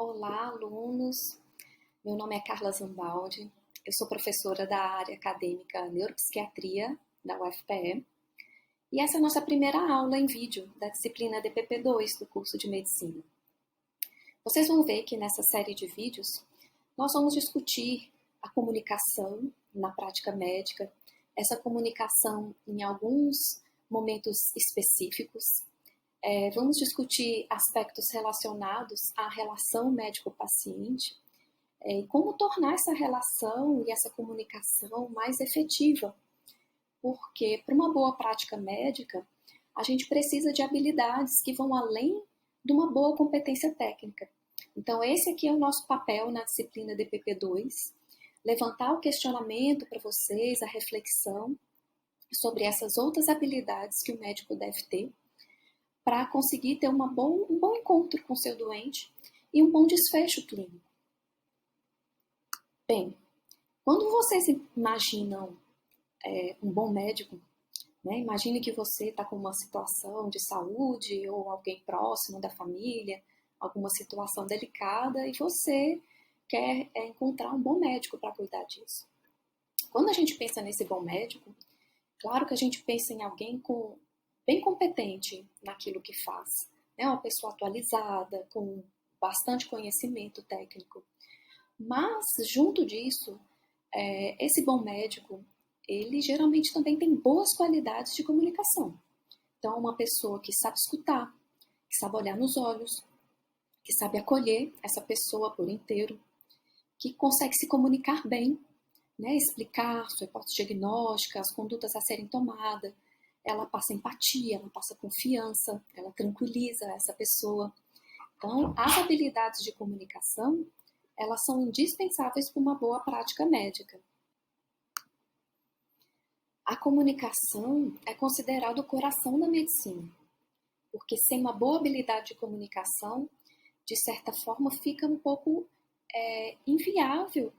Olá, alunos. Meu nome é Carla Zambaldi. Eu sou professora da área acadêmica Neuropsiquiatria da UFPE. E essa é a nossa primeira aula em vídeo da disciplina DPP2 do curso de Medicina. Vocês vão ver que nessa série de vídeos nós vamos discutir a comunicação na prática médica, essa comunicação em alguns momentos específicos. Vamos discutir aspectos relacionados à relação médico-paciente e como tornar essa relação e essa comunicação mais efetiva. Porque para uma boa prática médica, a gente precisa de habilidades que vão além de uma boa competência técnica. Então, esse aqui é o nosso papel na disciplina DPP2, levantar o questionamento para vocês, a reflexão sobre essas outras habilidades que o médico deve ter para conseguir ter um bom encontro com o seu doente e um bom desfecho clínico. Bem, quando vocês imaginam um bom médico, né, imagine que você está com uma situação de saúde ou alguém próximo da família, alguma situação delicada e você quer encontrar um bom médico para cuidar disso. Quando a gente pensa nesse bom médico, claro que a gente pensa em alguém bem competente naquilo que faz, né? Uma pessoa atualizada, com bastante conhecimento técnico. Mas, junto disso, esse bom médico, ele geralmente também tem boas qualidades de comunicação. Então, uma pessoa que sabe escutar, que sabe olhar nos olhos, que sabe acolher essa pessoa por inteiro, que consegue se comunicar bem, né? Explicar sua hipótese diagnóstica, as condutas a serem tomadas. Ela passa empatia, ela passa confiança, ela tranquiliza essa pessoa. Então, as habilidades de comunicação, elas são indispensáveis para uma boa prática médica. A comunicação é considerada o coração da medicina, porque sem uma boa habilidade de comunicação, de certa forma, fica um pouco inviável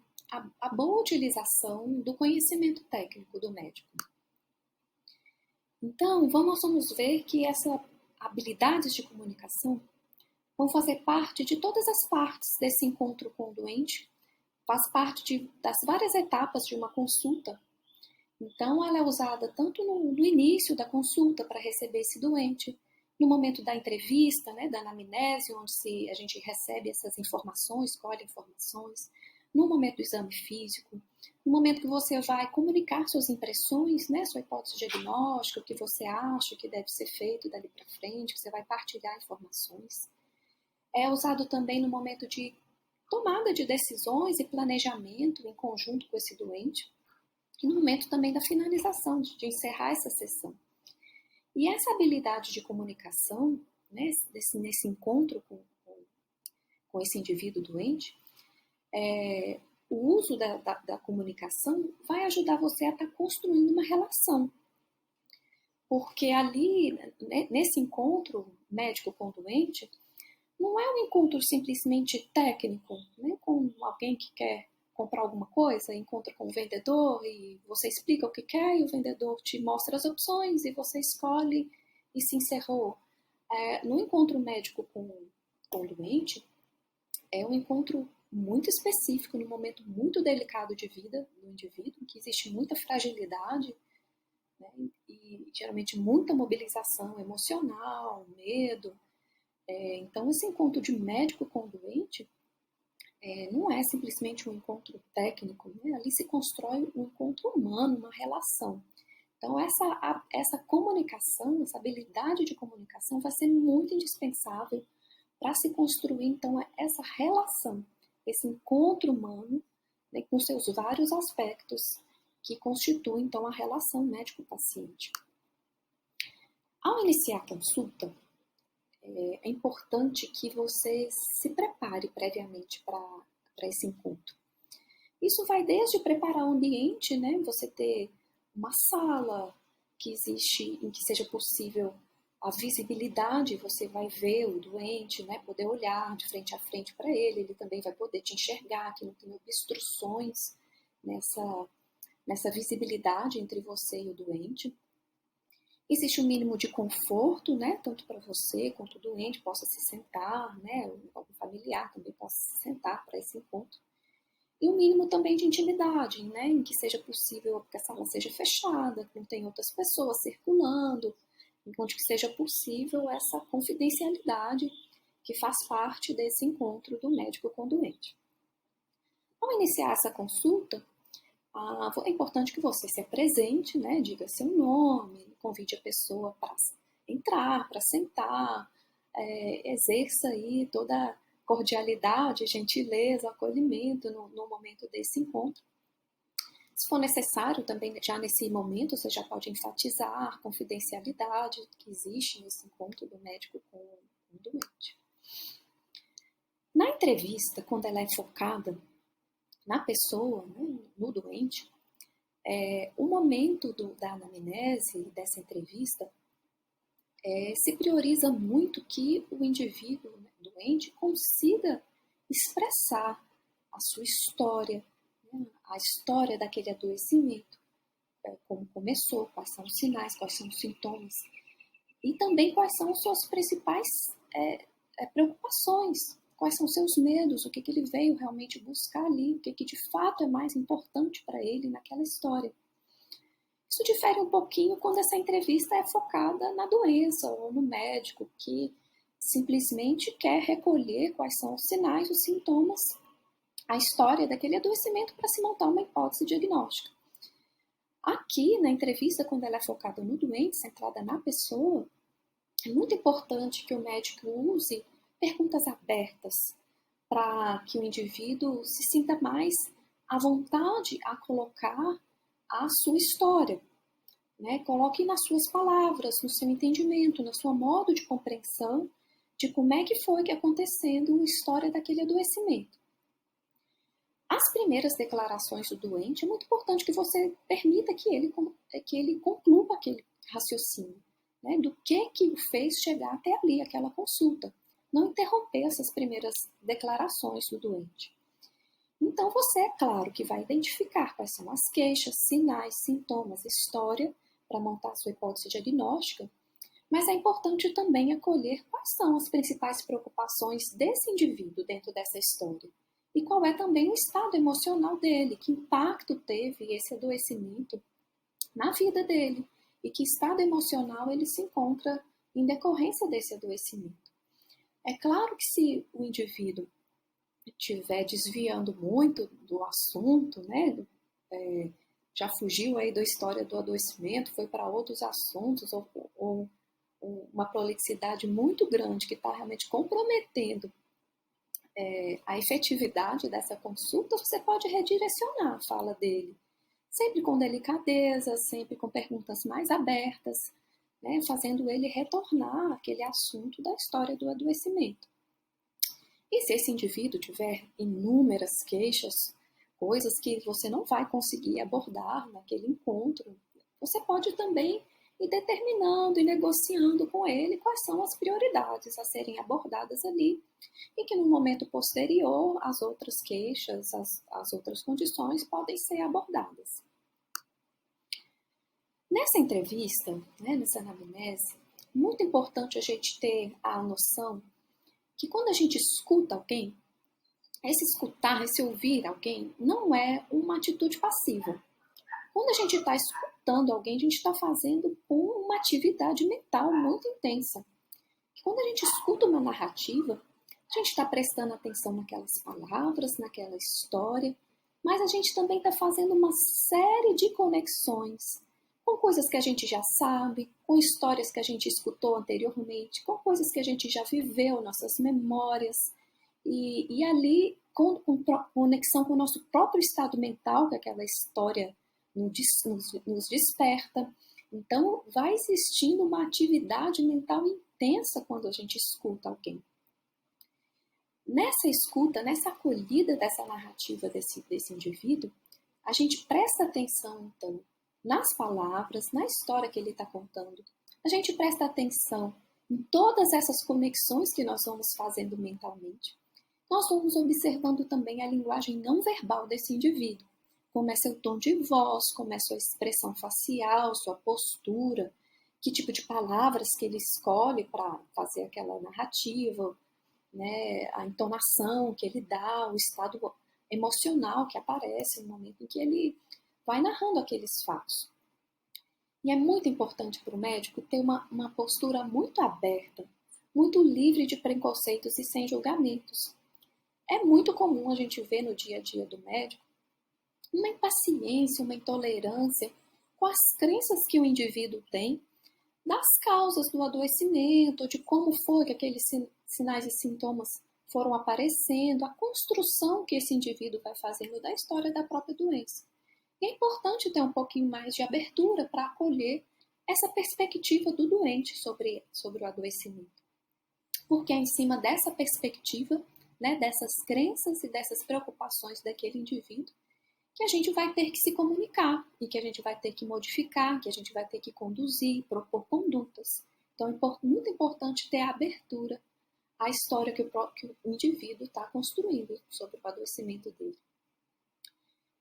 a boa utilização do conhecimento técnico do médico. Então, nós vamos ver que essas habilidades de comunicação vão fazer parte de todas as partes desse encontro com o doente, faz parte das várias etapas de uma consulta. Então, ela é usada tanto no início da consulta para receber esse doente, no momento da entrevista, né, da anamnese, onde a gente recebe essas informações, colhe informações, no momento do exame físico, no momento que você vai comunicar suas impressões, né, sua hipótese diagnóstica, o que você acha que deve ser feito dali para frente, que você vai partilhar informações. É usado também no momento de tomada de decisões e planejamento em conjunto com esse doente, e no momento também da finalização, de encerrar essa sessão. E essa habilidade de comunicação, né, nesse encontro com esse indivíduo doente, o uso da comunicação vai ajudar você a estar construindo uma relação. Porque ali, né, nesse encontro médico com o doente, não é um encontro simplesmente técnico, né, com alguém que quer comprar alguma coisa, encontra com o vendedor e você explica o que quer e o vendedor te mostra as opções e você escolhe e se encerrou. No encontro médico com o doente, é um encontro muito específico, num momento muito delicado de vida do indivíduo, que existe muita fragilidade, né, e geralmente muita mobilização emocional, medo. Então, esse encontro de médico com o doente não é simplesmente um encontro técnico, né? Ali se constrói um encontro humano, uma relação. Então, essa comunicação, essa habilidade de comunicação vai ser muito indispensável para se construir, então, essa relação, esse encontro humano, né, com seus vários aspectos que constituem, então, a relação médico-paciente. Ao iniciar a consulta, é importante que você se prepare previamente para esse encontro. Isso vai desde preparar o ambiente, né? Você ter uma sala em que seja possível a visibilidade, você vai ver o doente, né? Poder olhar de frente a frente para ele também vai poder te enxergar, que não tem obstruções nessa visibilidade entre você e o doente. Existe um mínimo de conforto, né, tanto para você quanto o doente possa se sentar, né, algum familiar também para sentar para esse encontro. E um mínimo também de intimidade, né, em que seja possível que a sala seja fechada, que não tenha outras pessoas circulando, onde que seja possível essa confidencialidade que faz parte desse encontro do médico com o doente. Ao iniciar essa consulta, é importante que você se apresente, né, diga seu nome, convide a pessoa para entrar, para sentar, exerça aí toda a cordialidade, gentileza, acolhimento no momento desse encontro. Se for necessário, também já nesse momento, você já pode enfatizar a confidencialidade que existe nesse encontro do médico com o doente. Na entrevista, quando ela é focada na pessoa, né, no doente, o momento da anamnese, dessa entrevista, se prioriza muito que o indivíduo, né, doente consiga expressar a sua história, né, a história daquele adoecimento, como começou, quais são os sinais, quais são os sintomas, e também quais são as suas principais preocupações, quais são os seus medos, o que ele veio realmente buscar ali, o que de fato é mais importante para ele naquela história. Isso difere um pouquinho quando essa entrevista é focada na doença ou no médico, que simplesmente quer recolher quais são os sinais, os sintomas, a história daquele adoecimento para se montar uma hipótese diagnóstica. Aqui, na entrevista, quando ela é focada no doente, centrada na pessoa, é muito importante que o médico use perguntas abertas para que o indivíduo se sinta mais à vontade a colocar a sua história, né? Coloque nas suas palavras, no seu entendimento, no seu modo de compreensão de como é que foi que acontecendo a história daquele adoecimento. As primeiras declarações do doente, é muito importante que você permita que ele conclua aquele raciocínio, né? Do que o fez chegar até ali, aquela consulta. Não interromper essas primeiras declarações do doente. Então, você, é claro, que vai identificar quais são as queixas, sinais, sintomas, história, para montar a sua hipótese diagnóstica, mas é importante também acolher quais são as principais preocupações desse indivíduo dentro dessa história e qual é também o estado emocional dele, que impacto teve esse adoecimento na vida dele e que estado emocional ele se encontra em decorrência desse adoecimento. É claro que se o indivíduo estiver desviando muito do assunto, né, já fugiu aí da história do adoecimento, foi para outros assuntos, ou uma prolixidade muito grande que está realmente comprometendo a efetividade dessa consulta, você pode redirecionar a fala dele, sempre com delicadeza, sempre com perguntas mais abertas, né, fazendo ele retornar àquele assunto da história do adoecimento. E se esse indivíduo tiver inúmeras queixas, coisas que você não vai conseguir abordar naquele encontro, você pode também ir determinando e negociando com ele quais são as prioridades a serem abordadas ali e que no momento posterior as outras queixas, as outras condições podem ser abordadas. Nessa entrevista, né, nessa anamnese, muito importante a gente ter a noção que quando a gente escuta alguém, esse escutar, esse ouvir alguém, não é uma atitude passiva. Quando a gente está escutando alguém, a gente está fazendo uma atividade mental muito intensa. Quando a gente escuta uma narrativa, a gente está prestando atenção naquelas palavras, naquela história, mas a gente também está fazendo uma série de conexões com coisas que a gente já sabe, com histórias que a gente escutou anteriormente, com coisas que a gente já viveu, nossas memórias, e ali, com conexão com o nosso próprio estado mental, que aquela história nos desperta. Então, vai existindo uma atividade mental intensa quando a gente escuta alguém. Nessa escuta, nessa acolhida dessa narrativa desse indivíduo, a gente presta atenção, então, nas palavras, na história que ele está contando. A gente presta atenção em todas essas conexões que nós vamos fazendo mentalmente. Nós vamos observando também a linguagem não verbal desse indivíduo. Como é seu tom de voz, como é sua expressão facial, sua postura, que tipo de palavras que ele escolhe para fazer aquela narrativa, né, a entonação que ele dá, o estado emocional que aparece no momento em que ele vai narrando aqueles fatos. E é muito importante para o médico ter uma postura muito aberta, muito livre de preconceitos e sem julgamentos. É muito comum a gente ver no dia a dia do médico uma impaciência, uma intolerância com as crenças que o indivíduo tem das causas do adoecimento, de como foi que aqueles sinais e sintomas foram aparecendo, a construção que esse indivíduo vai fazendo da história da própria doença. E é importante ter um pouquinho mais de abertura para acolher essa perspectiva do doente sobre o adoecimento. Porque é em cima dessa perspectiva, né, dessas crenças e dessas preocupações daquele indivíduo, que a gente vai ter que se comunicar e que a gente vai ter que modificar, que a gente vai ter que conduzir, propor condutas. Então é muito importante ter a abertura à história que o indivíduo está construindo sobre o adoecimento dele.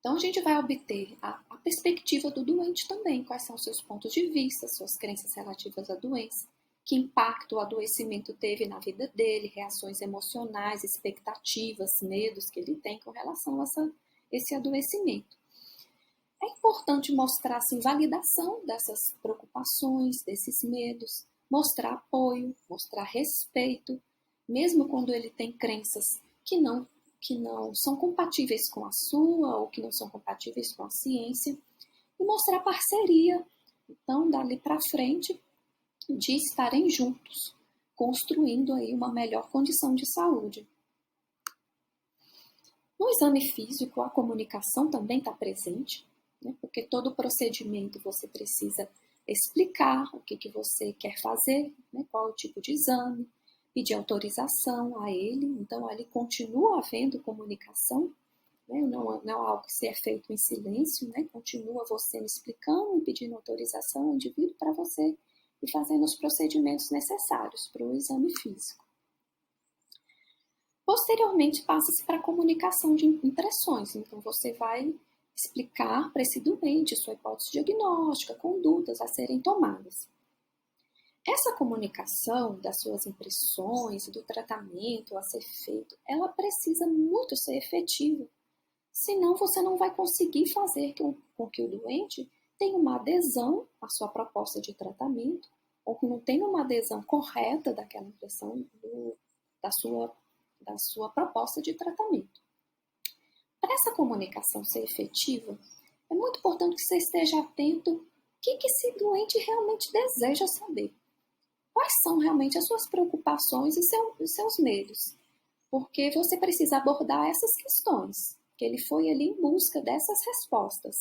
Então a gente vai obter a perspectiva do doente também, quais são seus pontos de vista, suas crenças relativas à doença, que impacto o adoecimento teve na vida dele, reações emocionais, expectativas, medos que ele tem com relação a esse adoecimento. É importante mostrar assim, validação dessas preocupações, desses medos, mostrar apoio, mostrar respeito, mesmo quando ele tem crenças que não são compatíveis com a sua ou que não são compatíveis com a ciência, e mostrar parceria, então, dali para frente, de estarem juntos, construindo aí uma melhor condição de saúde. No exame físico, a comunicação também está presente, né? Porque todo procedimento você precisa explicar o que você quer fazer, né? Qual é o tipo de exame, pedir autorização a ele. Então, ali continua havendo comunicação, né? Não é algo que é feito em silêncio, né? Continua você me explicando e pedindo autorização ao indivíduo para você ir fazendo os procedimentos necessários para o exame físico. Posteriormente, passa-se para a comunicação de impressões. Então, você vai explicar para esse doente sua hipótese diagnóstica, condutas a serem tomadas. Essa comunicação das suas impressões, do tratamento a ser feito, ela precisa muito ser efetiva. Senão, você não vai conseguir fazer com que o doente tenha uma adesão à sua proposta de tratamento, ou que não tenha uma adesão correta daquela impressão da sua proposta de tratamento. Para essa comunicação ser efetiva, é muito importante que você esteja atento ao que esse doente realmente deseja saber. Quais são realmente as suas preocupações e seus medos. Porque você precisa abordar essas questões, que ele foi ali em busca dessas respostas.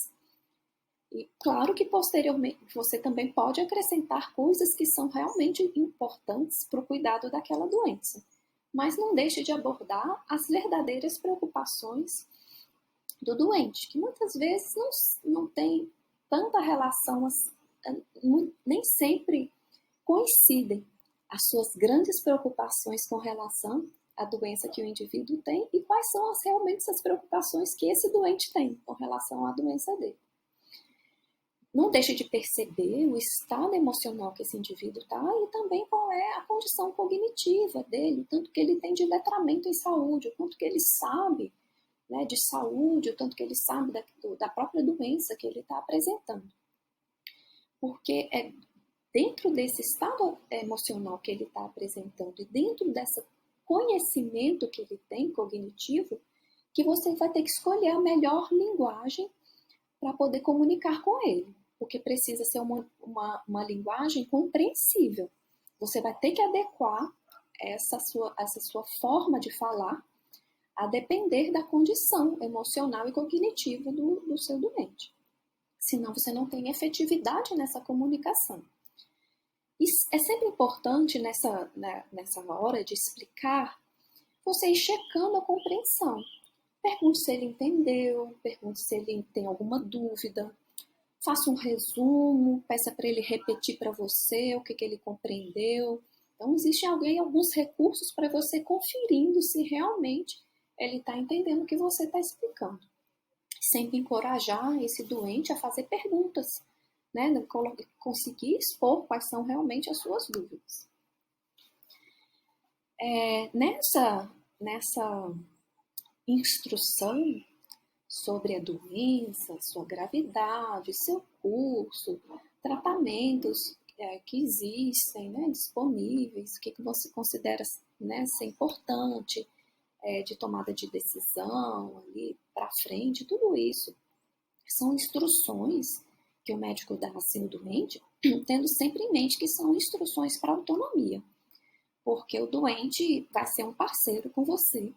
E claro que posteriormente você também pode acrescentar coisas que são realmente importantes para o cuidado daquela doença. Mas não deixe de abordar as verdadeiras preocupações do doente, que muitas vezes não tem tanta relação, nem sempre coincidem as suas grandes preocupações com relação à doença que o indivíduo tem e quais são realmente as preocupações que esse doente tem com relação à doença dele. Não deixe de perceber o estado emocional que esse indivíduo está e também qual é a condição cognitiva dele, o tanto que ele tem de letramento em saúde, o quanto que ele sabe, né, de saúde, o tanto que ele sabe da própria doença que ele está apresentando. Porque é dentro desse estado emocional que ele está apresentando e dentro desse conhecimento que ele tem, cognitivo, que você vai ter que escolher a melhor linguagem para poder comunicar com ele. Porque precisa ser uma linguagem compreensível. Você vai ter que adequar essa sua forma de falar a depender da condição emocional e cognitiva do seu doente. Senão você não tem efetividade nessa comunicação. E é sempre importante nessa hora de explicar, você ir checando a compreensão. Pergunte se ele entendeu, pergunte se ele tem alguma dúvida. Faça um resumo, peça para ele repetir para você o que ele compreendeu. Então, existem alguns recursos para você conferindo se realmente ele está entendendo o que você está explicando. Sempre encorajar esse doente a fazer perguntas, né? Conseguir expor quais são realmente as suas dúvidas. Nessa instrução sobre a doença, sua gravidade, seu curso, tratamentos que existem, né, disponíveis, o que você considera, né, ser importante, de tomada de decisão ali para frente, tudo isso são instruções que o médico dá assim ao doente, tendo sempre em mente que são instruções para autonomia, porque o doente vai ser um parceiro com você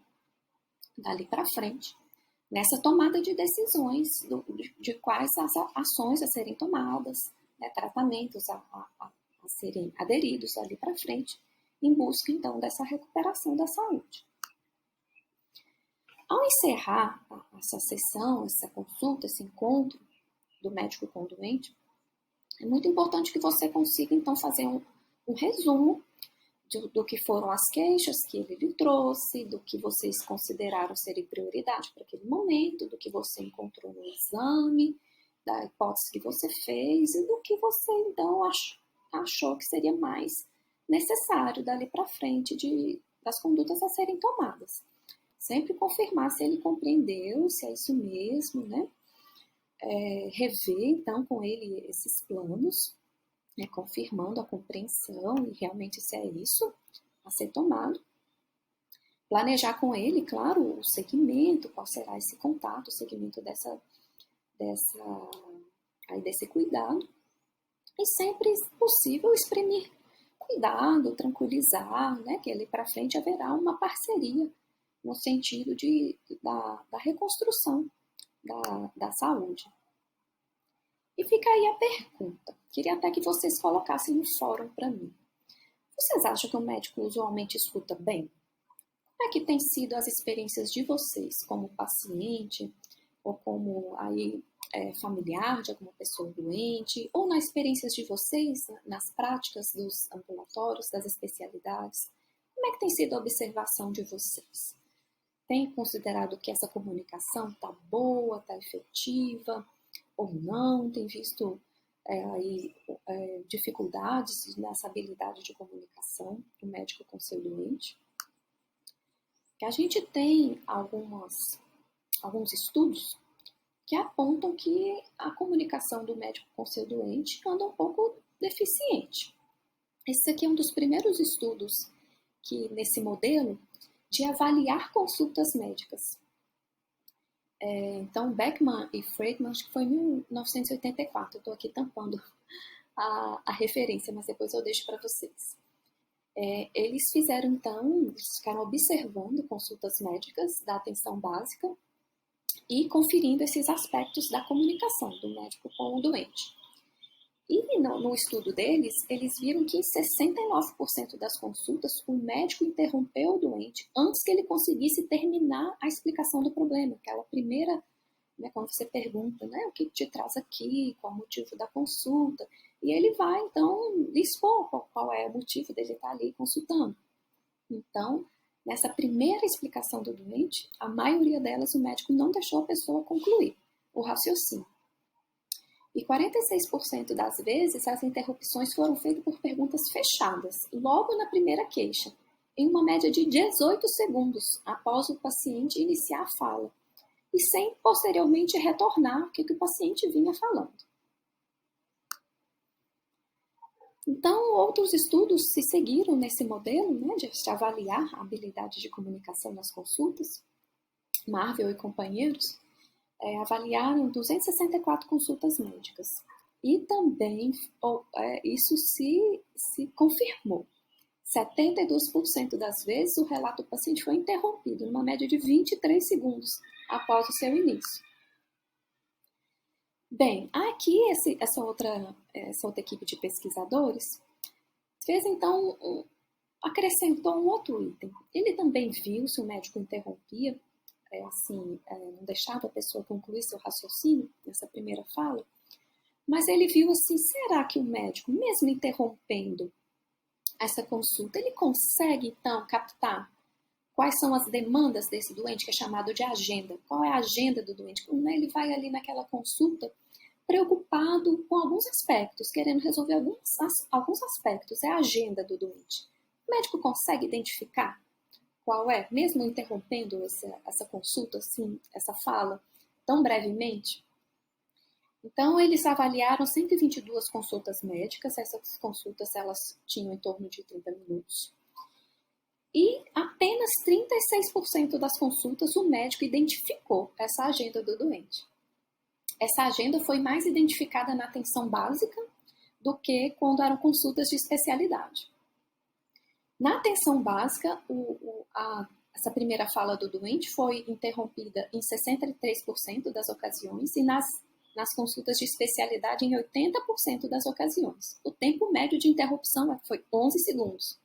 dali para frente nessa tomada de decisões de quais as ações a serem tomadas, né, tratamentos a serem aderidos ali para frente, em busca então dessa recuperação da saúde. Ao encerrar essa sessão, essa consulta, esse encontro do médico com o doente, é muito importante que você consiga então fazer um resumo do que foram as queixas que ele lhe trouxe, do que vocês consideraram serem prioridade para aquele momento, do que você encontrou no exame, da hipótese que você fez e do que você então achou que seria mais necessário dali para frente das condutas a serem tomadas. Sempre confirmar se ele compreendeu, se é isso mesmo, né? Rever então com ele esses planos, né, confirmando a compreensão e realmente se é isso a ser tomado. Planejar com ele, claro, o segmento, qual será esse contato, o segmento desse cuidado. E sempre possível exprimir cuidado, tranquilizar, né, que ali para frente haverá uma parceria no sentido da reconstrução da saúde. E fica aí a pergunta. Queria até que vocês colocassem no fórum para mim. Vocês acham que o médico usualmente escuta bem? Como é que tem sido as experiências de vocês como paciente ou como aí, familiar de alguma pessoa doente, ou nas experiências de vocês, nas práticas dos ambulatórios, das especialidades? Como é que tem sido a observação de vocês? Tem considerado que essa comunicação está boa, está efetiva ou não? Tem visto dificuldades nessa habilidade de comunicação do médico com seu doente? Que a gente tem alguns estudos que apontam que a comunicação do médico com seu doente anda um pouco deficiente. Esse aqui é um dos primeiros estudos que nesse modelo de avaliar consultas médicas. Então, Beckman e Friedman, acho que foi em 1984, eu estou aqui tampando a referência, mas depois eu deixo para vocês. Eles fizeram, então, eles ficaram observando consultas médicas da atenção básica e conferindo esses aspectos da comunicação do médico com o doente. E no estudo deles, eles viram que em 69% das consultas, o médico interrompeu o doente antes que ele conseguisse terminar a explicação do problema. Aquela primeira, né, quando você pergunta, né, o que te traz aqui, qual o motivo da consulta, e ele vai, então, expor qual é o motivo dele estar ali consultando. Então, nessa primeira explicação do doente, a maioria delas, o médico não deixou a pessoa concluir o raciocínio. E 46% das vezes, as interrupções foram feitas por perguntas fechadas, logo na primeira queixa, em uma média de 18 segundos após o paciente iniciar a fala, e sem posteriormente retornar o que o paciente vinha falando. Então, outros estudos se seguiram nesse modelo, né, de avaliar a habilidade de comunicação nas consultas. Marvel e companheiros avaliaram 264 consultas médicas. E também isso se confirmou. 72% das vezes o relato do paciente foi interrompido, numa média de 23 segundos após o seu início. Bem, aqui essa outra equipe de pesquisadores fez então, acrescentou um outro item. Ele também viu se o médico interrompia, não deixava a pessoa concluir seu raciocínio nessa primeira fala, mas ele viu assim, será que o médico, mesmo interrompendo essa consulta, ele consegue então captar quais são as demandas desse doente, que é chamado de agenda? Qual é a agenda do doente? Como ele vai ali naquela consulta preocupado com alguns aspectos, querendo resolver alguns aspectos, é a agenda do doente. O médico consegue identificar qual é, mesmo interrompendo essa consulta, assim, essa fala, tão brevemente? Então, eles avaliaram 122 consultas médicas, essas consultas elas tinham em torno de 30 minutos. E apenas 36% das consultas o médico identificou essa agenda do doente. Essa agenda foi mais identificada na atenção básica do que quando eram consultas de especialidade. Na atenção básica, essa primeira fala do doente foi interrompida em 63% das ocasiões e nas consultas de especialidade em 80% das ocasiões. O tempo médio de interrupção foi 11 segundos.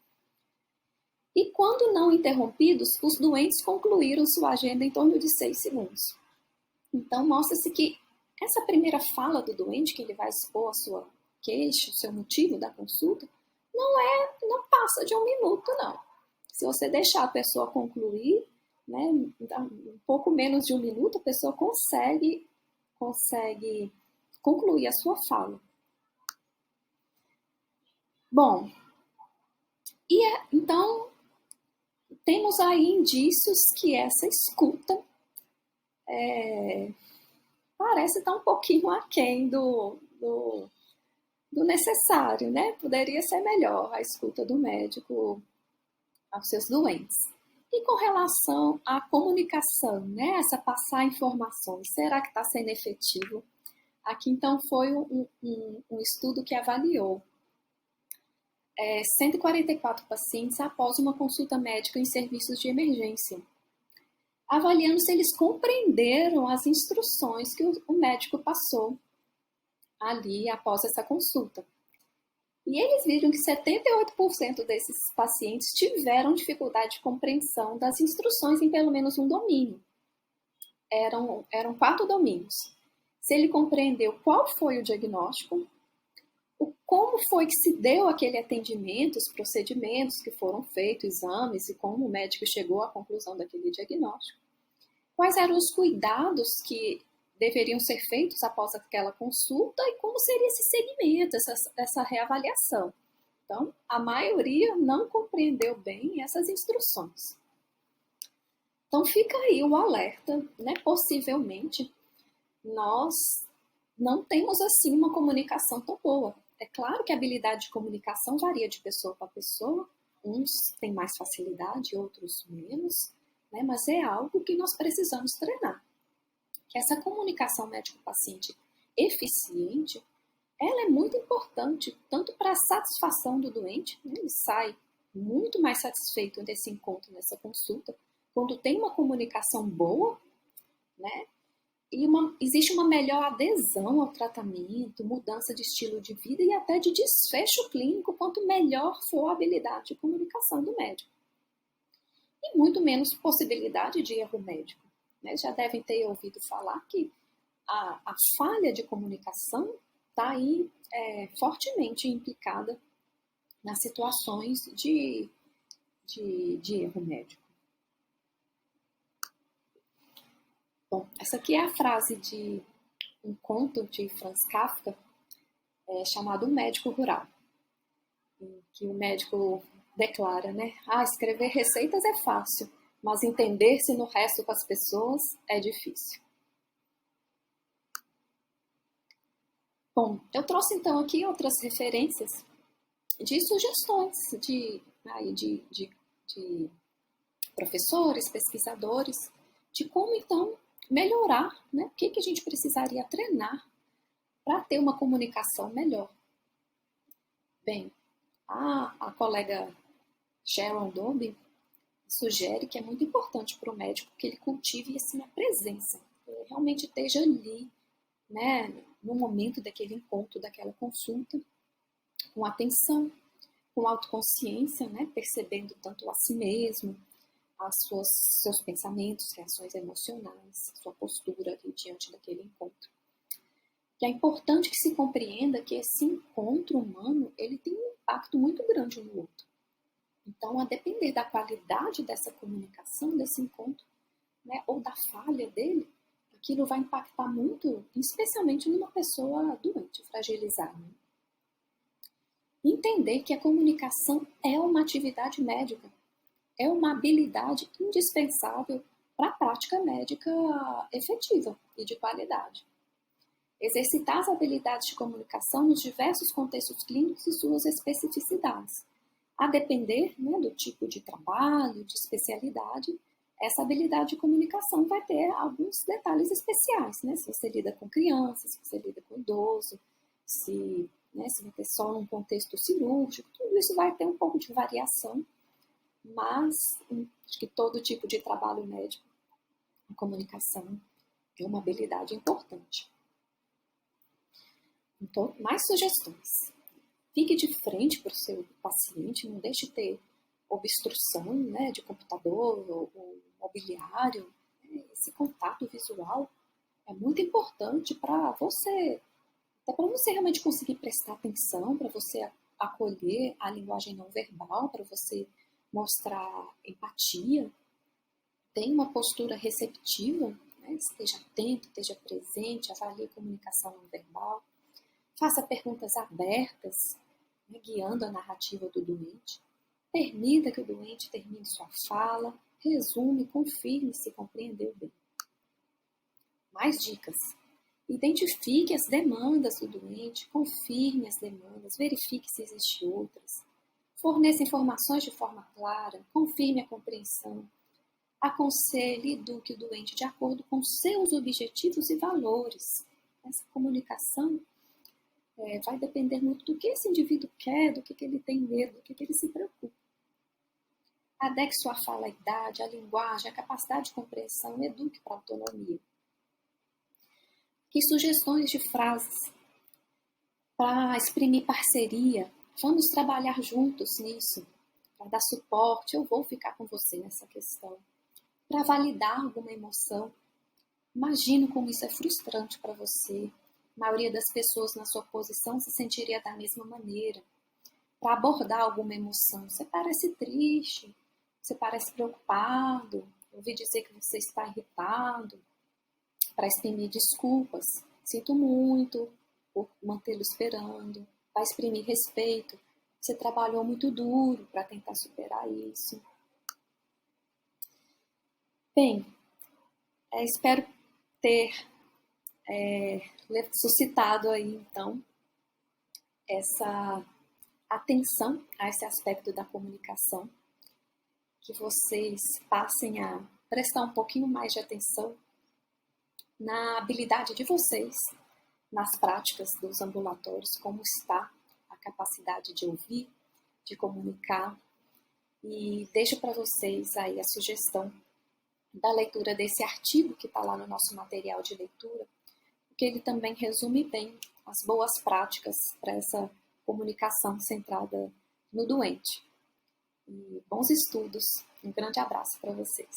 E quando não interrompidos, os doentes concluíram sua agenda em torno de 6 segundos. Então, mostra-se que essa primeira fala do doente, que ele vai expor a sua queixa, o seu motivo da consulta, não passa de 1 minuto, não. Se você deixar a pessoa concluir, né, um pouco menos de 1 minuto, a pessoa consegue concluir a sua fala. Bom, então, temos aí indícios que essa escuta parece estar um pouquinho aquém do necessário, né? Poderia ser melhor a escuta do médico aos seus doentes. E com relação à comunicação, né? Essa passar informações, será que está sendo efetivo? Aqui, então, foi um estudo que avaliou 144 pacientes após uma consulta médica em serviços de emergência, avaliando se eles compreenderam as instruções que o médico passou ali após essa consulta. E eles viram que 78% desses pacientes tiveram dificuldade de compreensão das instruções em pelo menos um domínio. Eram 4 domínios. Se ele compreendeu qual foi o diagnóstico, como foi que se deu aquele atendimento, os procedimentos que foram feitos, exames e como o médico chegou à conclusão daquele diagnóstico. Quais eram os cuidados que deveriam ser feitos após aquela consulta e como seria esse segmento, essa reavaliação. Então, a maioria não compreendeu bem essas instruções. Então, fica aí o alerta, né? Possivelmente, nós não temos assim uma comunicação tão boa. É claro que a habilidade de comunicação varia de pessoa para pessoa, uns têm mais facilidade, outros menos, né? Mas é algo que nós precisamos treinar. Que essa comunicação médico-paciente eficiente, ela é muito importante, tanto para a satisfação do doente, né? Ele sai muito mais satisfeito desse encontro, nessa consulta, quando tem uma comunicação boa, né? E existe uma melhor adesão ao tratamento, mudança de estilo de vida e até de desfecho clínico, quanto melhor for a habilidade de comunicação do médico. E muito menos possibilidade de erro médico. Né? Já devem ter ouvido falar que a falha de comunicação está aí fortemente implicada nas situações de erro médico. Bom, essa aqui é a frase de um conto de Franz Kafka chamado O Médico Rural, em que o médico declara, né? Escrever receitas é fácil, mas entender-se no resto com as pessoas é difícil. Bom, eu trouxe então aqui outras referências de sugestões de professores, pesquisadores, de como então melhorar, né? O que a gente precisaria treinar para ter uma comunicação melhor. Bem, a colega Sharon Dobie sugere que é muito importante para o médico que ele cultive assim, a presença, que ele realmente esteja ali, né, no momento daquele encontro, daquela consulta, com atenção, com autoconsciência, né, percebendo tanto a si mesmo, seus pensamentos, reações emocionais, sua postura ali diante daquele encontro. E é importante que se compreenda que esse encontro humano ele tem um impacto muito grande no outro. Então, a depender da qualidade dessa comunicação, desse encontro, né, ou da falha dele, aquilo vai impactar muito, especialmente numa pessoa doente, fragilizada. Entender que a comunicação é uma atividade médica, é uma habilidade indispensável para a prática médica efetiva e de qualidade. Exercitar as habilidades de comunicação nos diversos contextos clínicos e suas especificidades. A depender, né, do tipo de trabalho, de especialidade, essa habilidade de comunicação vai ter alguns detalhes especiais, né? Se você lida com crianças, se você lida com idoso, se vai ter só num contexto cirúrgico, tudo isso vai ter um pouco de variação, mas acho que todo tipo de trabalho médico, a comunicação é uma habilidade importante. Então, mais sugestões. Fique de frente para o seu paciente, não deixe de ter obstrução, né, de computador ou mobiliário. Esse contato visual é muito importante para você, até para você realmente conseguir prestar atenção, para você acolher a linguagem não verbal, para você mostrar empatia. Tenha uma postura receptiva, né, esteja atento, esteja presente, avalie a comunicação não verbal. Faça perguntas abertas, né, guiando a narrativa do doente. Permita que o doente termine sua fala, resume, confirme se compreendeu bem. Mais dicas. Identifique as demandas do doente, confirme as demandas, verifique se existem outras. Forneça informações de forma clara, confirme a compreensão. Aconselhe e eduque o doente de acordo com seus objetivos e valores. Essa comunicação vai depender muito do que esse indivíduo quer, do que ele tem medo, do que ele se preocupa. Adeque sua fala à idade, à linguagem, à capacidade de compreensão, eduque para a autonomia. Que sugestões de frases para exprimir parceria? Vamos trabalhar juntos nisso, para dar suporte, eu vou ficar com você nessa questão. Para validar alguma emoção. Imagino como isso é frustrante para você. A maioria das pessoas na sua posição se sentiria da mesma maneira. Para abordar alguma emoção, você parece triste, você parece preocupado, ouvi dizer que você está irritado. Para exprimir desculpas, sinto muito por mantê-lo esperando. Para exprimir respeito, você trabalhou muito duro para tentar superar isso. Bem, espero ter suscitado aí, então, essa atenção a esse aspecto da comunicação, que vocês passem a prestar um pouquinho mais de atenção na habilidade de vocês, nas práticas dos ambulatórios, como está a capacidade de ouvir, de comunicar, e deixo para vocês aí a sugestão da leitura desse artigo que está lá no nosso material de leitura, porque ele também resume bem as boas práticas para essa comunicação centrada no doente. E bons estudos. Um grande abraço para vocês.